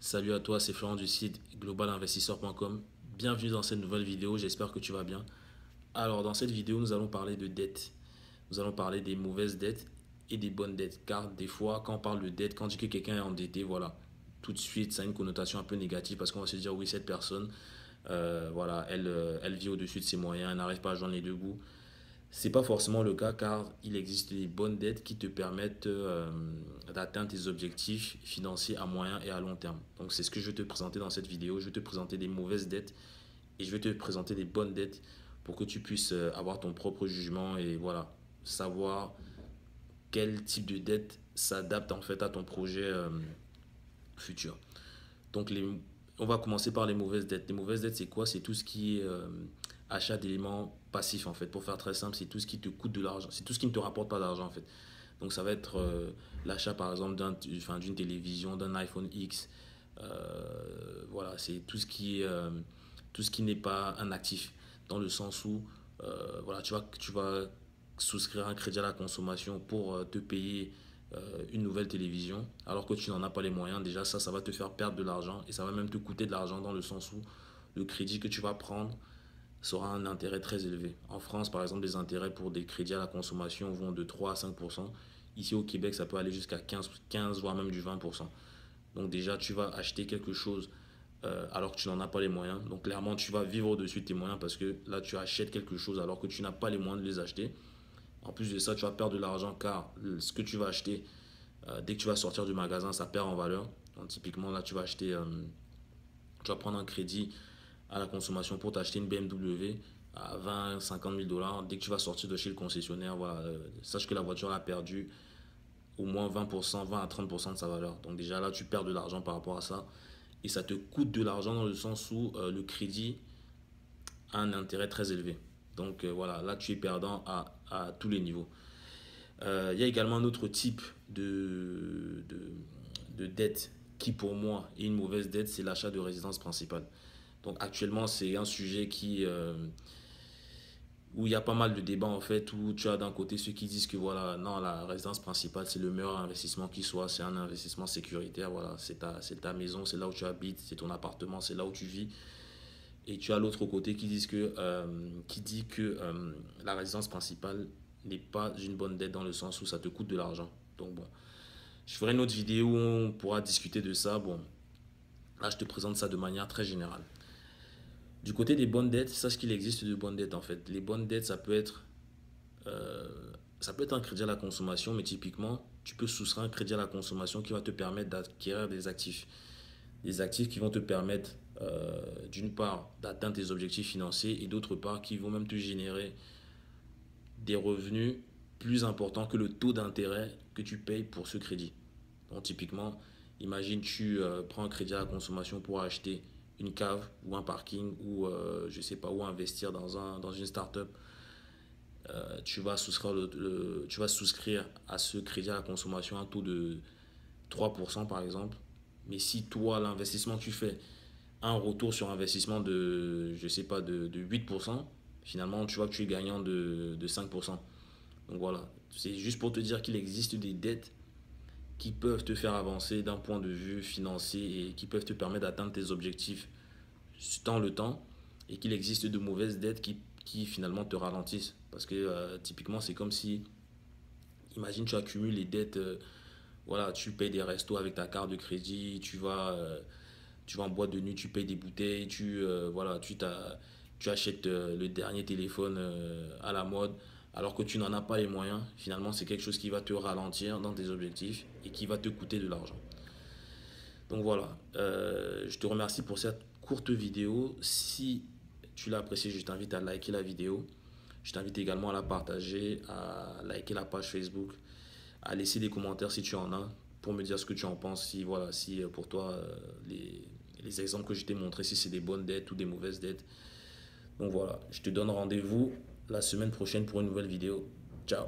Salut à toi, c'est Florent du site globalinvestisseur.com. Bienvenue dans cette nouvelle vidéo, j'espère que tu vas bien. Alors dans cette vidéo, nous allons parler de dette. Nous allons parler des mauvaises dettes et des bonnes dettes. Car des fois, quand on parle de dette, quand on dit que quelqu'un est endetté, voilà, tout de suite, ça a une connotation un peu négative parce qu'on va se dire, oui, cette personne, voilà, elle vit au-dessus de ses moyens, elle n'arrive pas à joindre les deux bouts. C'est pas forcément le cas car il existe des bonnes dettes qui te permettent d'atteindre tes objectifs financiers à moyen et à long terme. Donc c'est ce que je vais te présenter dans cette vidéo. Je vais te présenter des mauvaises dettes et je vais te présenter des bonnes dettes pour que tu puisses avoir ton propre jugement et voilà, savoir quel type de dette s'adapte en fait à ton projet futur. Donc on va commencer par les mauvaises dettes. Les mauvaises dettes, c'est quoi? C'est tout ce qui est achat d'éléments passifs en fait. Pour faire très simple, c'est tout ce qui te coûte de l'argent. C'est tout ce qui ne te rapporte pas d'argent en fait. Donc ça va être l'achat par exemple d'une télévision, d'un iPhone X. Voilà, c'est tout ce qui n'est pas un actif. Dans le sens où voilà, tu vas souscrire un crédit à la consommation pour te payer une nouvelle télévision alors que tu n'en as pas les moyens. Déjà ça va te faire perdre de l'argent et ça va même te coûter de l'argent dans le sens où le crédit que tu vas prendre sera un intérêt très élevé. En France, par exemple, les intérêts pour des crédits à la consommation vont de 3 à 5%. Ici au Québec, ça peut aller jusqu'à 15 voire même du 20%. Donc déjà, tu vas acheter quelque chose alors que tu n'en as pas les moyens. Donc clairement, tu vas vivre au-dessus de tes moyens parce que là, tu achètes quelque chose alors que tu n'as pas les moyens de les acheter. En plus de ça, tu vas perdre de l'argent car ce que tu vas acheter, dès que tu vas sortir du magasin, ça perd en valeur. Donc, typiquement, là, tu vas prendre un crédit à la consommation pour t'acheter une BMW à 20, 50 000 dollars. Dès que tu vas sortir de chez le concessionnaire, voilà, sache que la voiture a perdu au moins 20%, 20 à 30% de sa valeur. Donc déjà là, tu perds de l'argent par rapport à ça. Et ça te coûte de l'argent dans le sens où le crédit a un intérêt très élevé. Donc voilà, là, tu es perdant à tous les niveaux. Il y a également un autre type de dette qui, pour moi, est une mauvaise dette, c'est l'achat de résidence principale. Donc actuellement, c'est un sujet où il y a pas mal de débats en fait, où tu as d'un côté ceux qui disent que voilà, non, la résidence principale, c'est le meilleur investissement qui soit, c'est un investissement sécuritaire, voilà, c'est ta maison, c'est là où tu habites, c'est ton appartement, c'est là où tu vis. Et tu as l'autre côté qui dit que la résidence principale n'est pas une bonne dette dans le sens où ça te coûte de l'argent. Donc bon, je ferai une autre vidéo où on pourra discuter de ça. Bon, là je te présente ça de manière très générale. Du côté des bonnes dettes, sache qu'il existe de bonnes dettes en fait. Les bonnes dettes, euh, ça peut être un crédit à la consommation, mais typiquement, tu peux souscrire un crédit à la consommation qui va te permettre d'acquérir des actifs. Des actifs qui vont te permettre, d'une part, d'atteindre tes objectifs financiers et d'autre part, qui vont même te générer des revenus plus importants que le taux d'intérêt que tu payes pour ce crédit. Donc typiquement, imagine tu prends un crédit à la consommation pour acheter une cave ou un parking ou je sais pas où investir dans une start-up. Tu vas souscrire à ce crédit à la consommation un taux de 3% par exemple. Mais si toi, l'investissement que tu fais a un retour sur investissement de, je sais pas, de 8%, finalement, tu vois que tu es gagnant de 5%. Donc voilà, c'est juste pour te dire qu'il existe des dettes qui peuvent te faire avancer d'un point de vue financier et qui peuvent te permettre d'atteindre tes objectifs dans le temps et qu'il existe de mauvaises dettes qui finalement te ralentissent. Parce que typiquement, c'est comme si, imagine, tu accumules les dettes, voilà, tu payes des restos avec ta carte de crédit, tu vas en boîte de nuit, tu payes des bouteilles, voilà, tu achètes le dernier téléphone à la mode, alors que tu n'en as pas les moyens. Finalement, c'est quelque chose qui va te ralentir dans tes objectifs et qui va te coûter de l'argent. Donc voilà, je te remercie pour cette courte vidéo. Si tu l'as appréciée, je t'invite à liker la vidéo. Je t'invite également à la partager, à liker la page Facebook, à laisser des commentaires si tu en as pour me dire ce que tu en penses. Si, voilà, si pour toi, les exemples que je t'ai montrés, si c'est des bonnes dettes ou des mauvaises dettes. Donc voilà, je te donne rendez-vous la semaine prochaine pour une nouvelle vidéo. Ciao.